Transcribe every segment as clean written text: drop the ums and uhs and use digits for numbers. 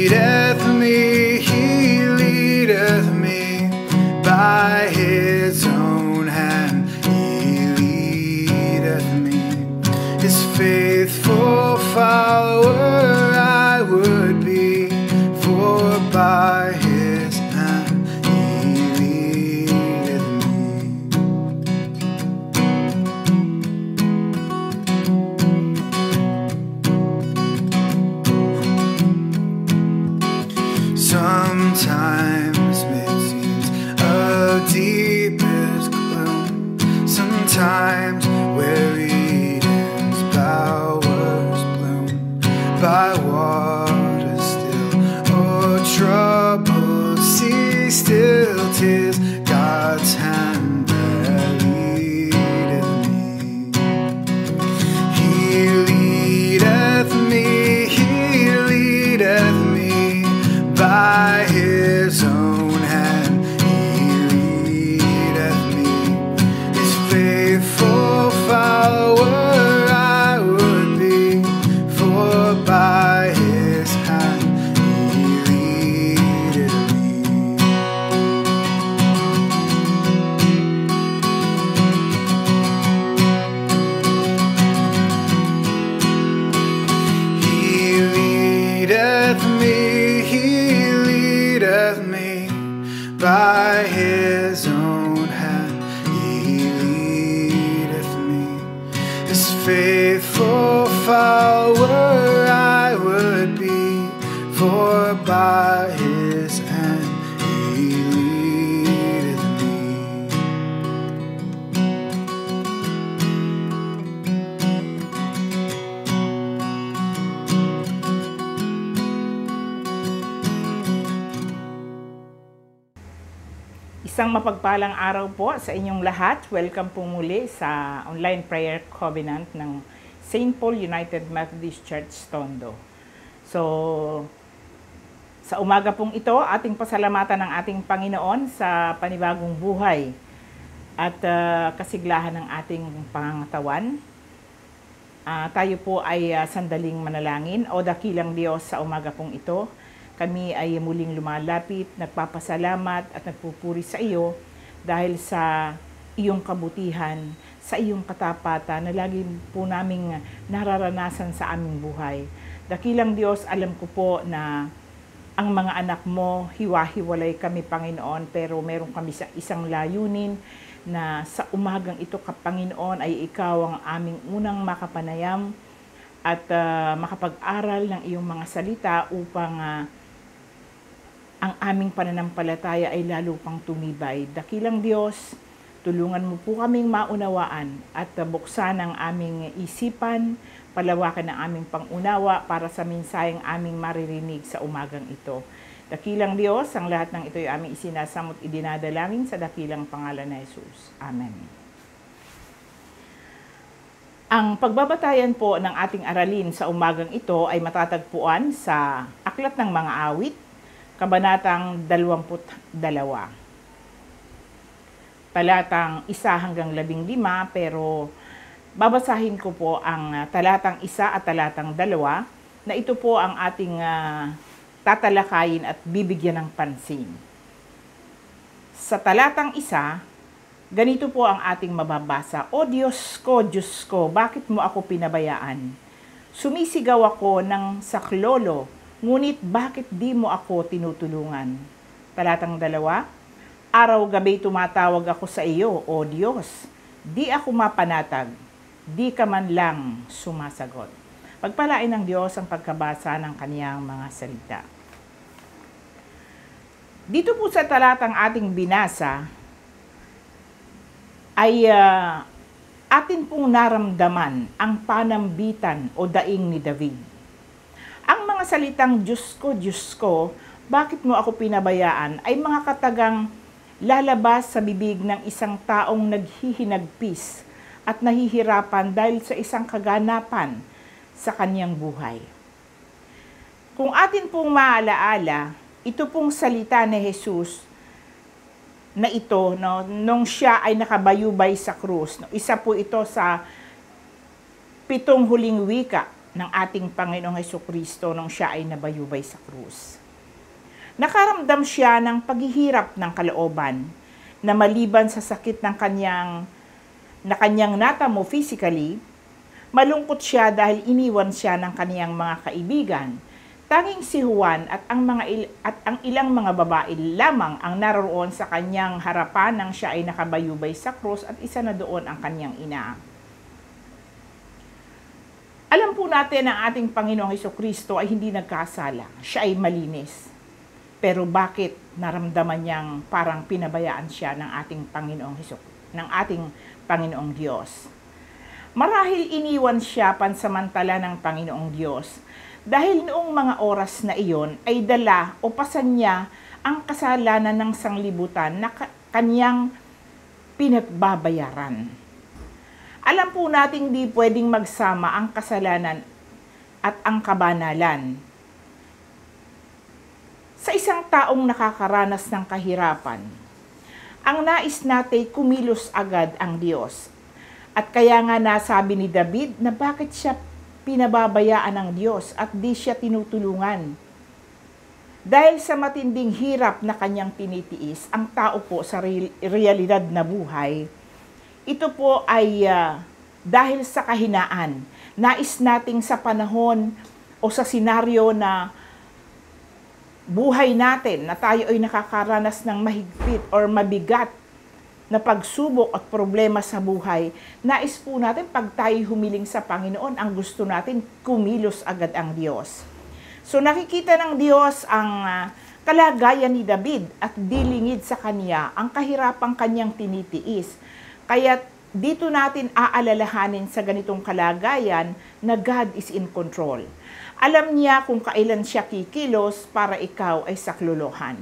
He leadeth me by his own hand. He leadeth me, his faithful follower I would be, for by his hand he leadeth me. Sometimes it seems a deepest gloom, sometimes where Eden's bowers bloom, by water still or troubled sea still, 'tis God's hand that leadeth me. He leadeth me, he leadeth me by his own hand. He leadeth me, his faithful follower I would be, for by his hand he leadeth me. He leadeth me, he leadeth me by his own hand. He leadeth me, his faithful follower I would be, for by his hand he leadeth me. Isang mapagpalang araw po sa inyong lahat. Welcome po muli sa online prayer covenant ng St. Paul United Methodist Church, Tondo. So, sa umaga pong ito, ating pasalamatan ng ating Panginoon sa panibagong buhay at kasiglahan ng ating pangangatawan. Tayo po ay sandaling manalangin. O dakilang Diyos, sa umaga pong ito, kami ay muling lumalapit, nagpapasalamat at nagpupuri sa iyo dahil sa iyong kabutihan, sa iyong katapatan na lagi po naming nararanasan sa aming buhay. Dakilang Diyos, alam ko po na ang mga anak mo, hiwa-hiwalay kami, Panginoon, pero meron kami sa isang layunin na sa umagang ito, Panginoon, ay ikaw ang aming unang makapanayam at makapag-aral ng iyong mga salita upang ang aming pananampalataya ay lalo pang tumibay. Dakilang Diyos, tulungan mo po kaming maunawaan at buksan ang aming isipan, palawakan ang aming pangunawa para sa mensaheng aming maririnig sa umagang ito. Dakilang Diyos, ang lahat ng ito ay aming isinasamot idinadalangin sa dakilang pangalan ni Jesus. Amen. Ang pagbabatayan po ng ating aralin sa umagang ito ay matatagpuan sa Aklat ng Mga Awit, Kabanatang 22, talatang 1 hanggang 15, pero babasahin ko po ang talatang 1 at talatang 2, na ito po ang ating tatalakayin at bibigyan ng pansin. Sa talatang 1, ganito po ang ating mababasa. O Diyos ko, bakit mo ako pinabayaan? Sumisigaw ako ng saklolo, ngunit bakit di mo ako tinutulungan? Talatang 2, araw-gabi tumatawag ako sa iyo, O Diyos, di ako mapanatag, di ka man lang sumasagot. Pagpalain ng Diyos ang pagkabasa ng kaniyang mga salita. Dito po sa talatang ating binasa, ay atin pong naramdaman ang panambitan o daing ni David. Ang mga salitang Diyos ko, bakit mo ako pinabayaan ay mga katagang lalabas sa bibig ng isang taong naghihinagpis at nahihirapan dahil sa isang kaganapan sa kanyang buhay. Kung atin pong maalaala, ito pong salita ni Jesus na ito, no, nung siya ay nakabayubay sa krus. No, isa po ito sa 7 huling wika ng ating Panginoong Hesukristo nung siya ay nabayubay sa krus. Nakaramdam siya ng paghihirap ng kalooban na maliban sa sakit ng kanyang natamo physically, malungkot siya dahil iniwan siya ng kaniyang mga kaibigan. Tanging si Juan at ang ilang mga babae lamang ang naroon sa kanyang harapan nang siya ay nakabayubay sa krus at isa na doon ang kanyang ina. Alam po natin ang ating Panginoong Hesukristo ay hindi nagkasala. Siya ay malinis. Pero bakit naramdaman niyang parang pinabayaan siya ng ating Panginoong Diyos? Marahil iniwan siya pansamantala ng Panginoong Diyos dahil noong mga oras na iyon ay dala o pasan niya ang kasalanan ng sanglibutan na kanyang pinagbabayaran. Alam po nating di pwedeng magsama ang kasalanan at ang kabanalan. Sa isang taong nakakaranas ng kahirapan, ang nais natin kumilos agad ang Diyos. At kaya nga nasabi ni David na bakit siya pinababayaan ng Diyos at di siya tinutulungan. Dahil sa matinding hirap na kanyang tinitiis, ang tao po sa realidad na buhay, ito po ay dahil sa kahinaan. Nais nating sa panahon o sa senaryo na buhay natin na tayo ay nakakaranas ng mahigpit or mabigat na pagsubok at problema sa buhay, nais po natin pag tayo humiling sa Panginoon, ang gusto natin kumilos agad ang Diyos. So nakikita ng Diyos ang kalagayan ni David at dilingid sa kanya ang kahirapang kanyang tinitiis. Kaya dito natin aalalahanin sa ganitong kalagayan na God is in control. Alam niya kung kailan siya kikilos para ikaw ay saklolohan.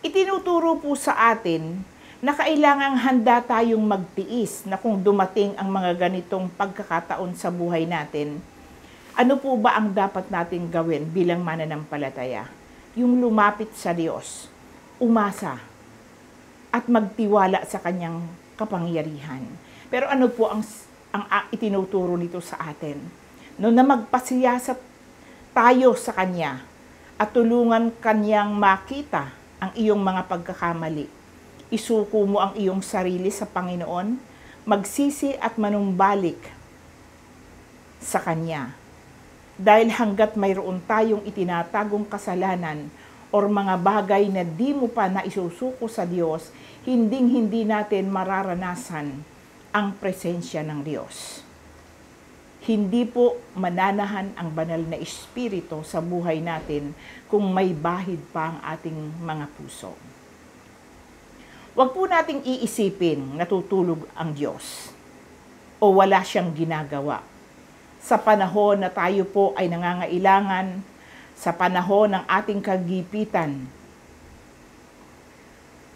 Itinuturo po sa atin na kailangang handa tayong magtiis na kung dumating ang mga ganitong pagkakataon sa buhay natin, ano po ba ang dapat nating gawin bilang mananampalataya? Yung lumapit sa Diyos, umasa, at magtiwala sa kanyang kapangyarihan. Pero ano po ang itinuturo nito sa atin? No, na magpasiyasat tayo sa Kanya at tulungan Kanyang makita ang iyong mga pagkakamali. Isuko mo ang iyong sarili sa Panginoon, magsisi at manumbalik sa Kanya. Dahil hanggat mayroon tayong itinatagong kasalanan or mga bagay na di mo pa naisusuko sa Diyos, hinding-hindi natin mararanasan ang presensya ng Diyos. Hindi po mananahan ang banal na Espiritu sa buhay natin kung may bahid pa ang ating mga puso. Huwag po nating iisipin natutulog ang Diyos o wala siyang ginagawa. Sa panahon na tayo po ay nangangailangan, sa panahon ng ating kagipitan,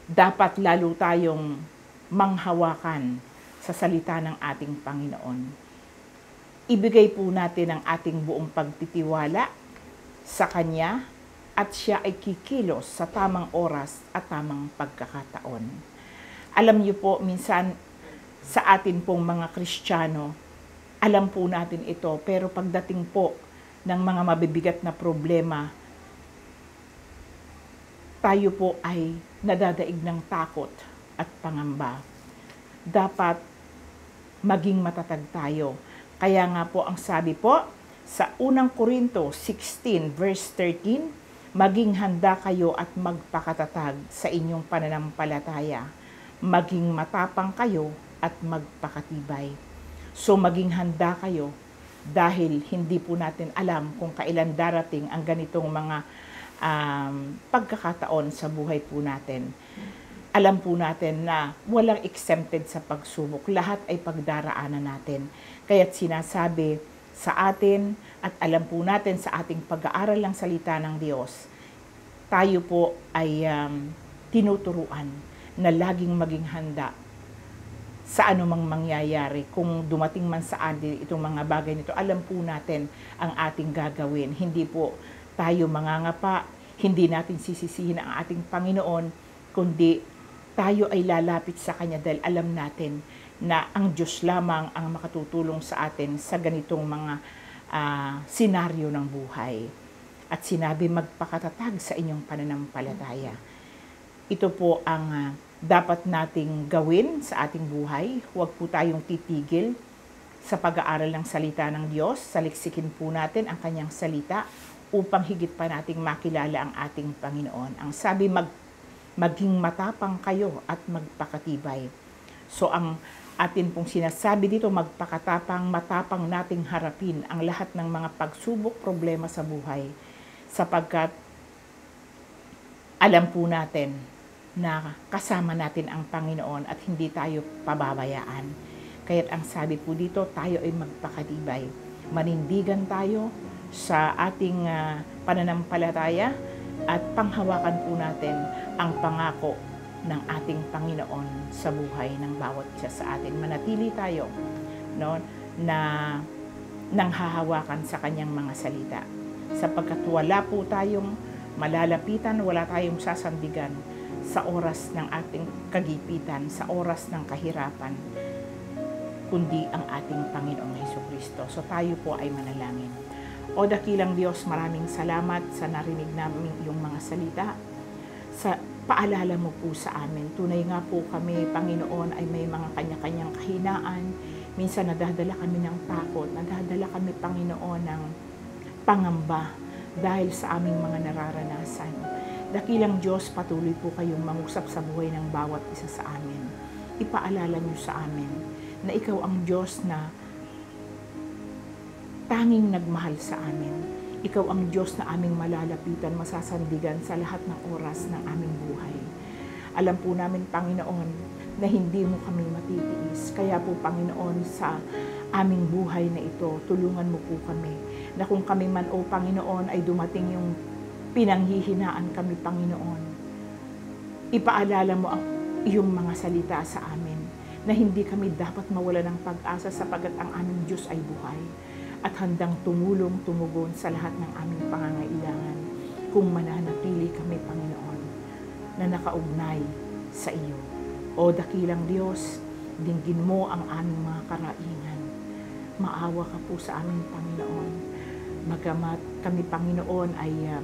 dapat lalo tayong manghawakan sa salita ng ating Panginoon. Ibigay po natin ang ating buong pagtitiwala sa Kanya at siya ay kikilos sa tamang oras at tamang pagkakataon. Alam niyo po, minsan sa atin pong mga Kristiyano, alam po natin ito, pero pagdating po ng mga mabibigat na problema, tayo po ay nadadaig ng takot at pangamba. Dapat maging matatag tayo. Kaya nga po ang sabi po sa unang Korinto 16 verse 13, maging handa kayo at magpakatatag sa inyong pananampalataya. Maging matapang kayo at magpakatibay. So maging handa kayo dahil hindi po natin alam kung kailan darating ang ganitong mga pagkakataon sa buhay po natin. Alam po natin na walang exempted sa pagsubok. Lahat ay pagdaraanan natin. Kaya't sinasabi sa atin at alam po natin sa ating pag-aaral ng salita ng Diyos, tayo po ay tinuturuan na laging maging handa sa anumang mangyayari. Kung dumating man sa atin itong mga bagay nito, alam po natin ang ating gagawin. Hindi po tayo mangangapa, hindi natin sisisihin ang ating Panginoon, kundi tayo ay lalapit sa Kanya dahil alam natin na ang Diyos lamang ang makatutulong sa atin sa ganitong mga senaryo ng buhay. At sinabi, magpakatatag sa inyong pananampalataya. Ito po ang dapat nating gawin sa ating buhay. Huwag po tayong titigil sa pag-aaral ng salita ng Diyos. Saliksikin po natin ang kanyang salita upang higit pa nating makilala ang ating Panginoon. Ang sabi, maging matapang kayo at magpakatibay. So ang atin pong sinasabi dito, magpakatapang, matapang nating harapin ang lahat ng mga pagsubok, problema sa buhay. Sapagkat alam po natin na kasama natin ang Panginoon at hindi tayo pababayaan. Kaya't ang sabi po dito, tayo ay magpakatibay. Manindigan tayo sa ating pananampalataya at panghawakan po natin ang pangako ng ating Panginoon sa buhay ng bawat isa sa atin. Manatili tayo, no, na nanghahawakan sa kanyang mga salita. Sapagkat wala po tayong malalapitan, wala tayong sasandigan sa oras ng ating kagipitan, sa oras ng kahirapan, kundi ang ating Panginoong Hesukristo. So tayo po ay manalangin. O dakilang Diyos, maraming salamat sa narinig namin iyong mga salita. Sa paalala mo po sa amin, tunay nga po kami, Panginoon, ay may mga kanya-kanyang kahinaan. Minsan nadadala kami ng takot, nadadala kami, Panginoon, ng pangamba dahil sa aming mga nararanasan. Dakilang Diyos, patuloy po kayong mangusap sa buhay ng bawat isa sa amin. Ipaalala niyo sa amin na ikaw ang Diyos na tanging nagmahal sa amin. Ikaw ang Diyos na aming malalapitan, masasandigan sa lahat ng oras ng aming buhay. Alam po namin, Panginoon, na hindi mo kami matitiis. Kaya po, Panginoon, sa aming buhay na ito, tulungan mo po kami na kung kami man, o Panginoon, ay dumating yung pinanghihinaan kami, Panginoon, ipaalala mo ang iyong mga salita sa amin na hindi kami dapat mawala ng pag-asa sapagat ang aming Diyos ay buhay at handang tumulong, tumugon sa lahat ng aming pangangailangan kung mananatili kami, Panginoon, na nakaugnay sa iyo. O dakilang Diyos, dinggin mo ang aming mga karaingan. Maawa ka po sa aming Panginoon. Magamat kami, Panginoon, ay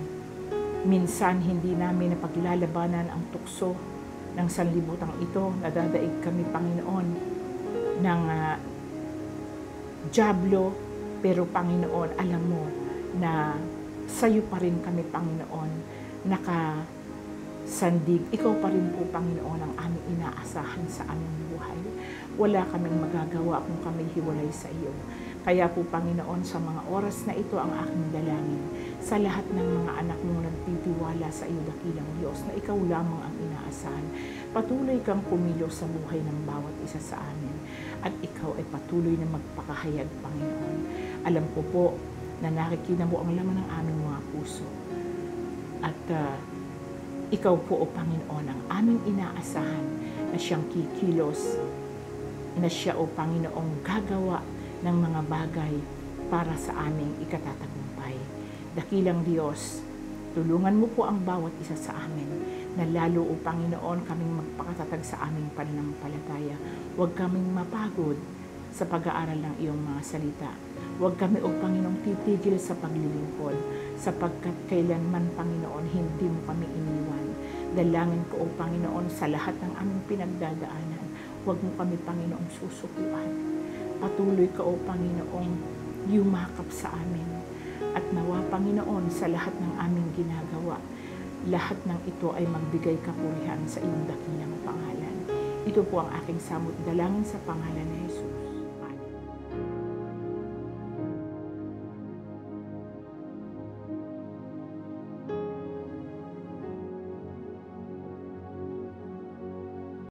minsan hindi namin napaglalabanan ang tukso ng sanlibutang ito. Nadadaig kami, Panginoon, ng dyablo. Pero, Panginoon, alam mo na sa iyo pa rin kami, Panginoon, nakasandig. Ikaw pa rin po, Panginoon, ang aming inaasahan sa aming buhay. Wala kaming magagawa kung kami hiwalay sa iyo. Kaya po, Panginoon, sa mga oras na ito ang aking dalangin sa lahat ng mga anak mong nagtitiwala sa iyo, dakilang Diyos, na ikaw lamang ang inaasahan. Patuloy kang kumilos sa buhay ng bawat isa sa amin. At ikaw ay patuloy na magpakahayag, Panginoon. Alam ko po na nakikita mo ang laman ng aming mga puso. At ikaw po, O Panginoon, ang aming inaasahan na siyang kikilos, na siya, O Panginoong, gagawa ng mga bagay para sa aming ikatatagumpay. Dakilang Diyos, tulungan mo po ang bawat isa sa amin na lalo, O Panginoon, kaming magpakatatag sa aming pananampalataya. Huwag kaming mapagod sa pag-aaral ng iyong mga salita. Huwag kami, O Panginoon, titigil sa paglilingkod, sapagkat kailanman, Panginoon, hindi mo kami iniwan. Dalangin ko, O Panginoon, sa lahat ng aming pinagdadaanan, huwag mo kami, Panginoong, susukuan. Patuloy ka, O Panginoong, yumakap sa amin. At nawa, Panginoon, sa lahat ng aming ginagawa, lahat ng ito ay magbigay kapurihan sa iyong dakilang pangalan. Ito po ang aking samot dalangin sa pangalan ni Jesus.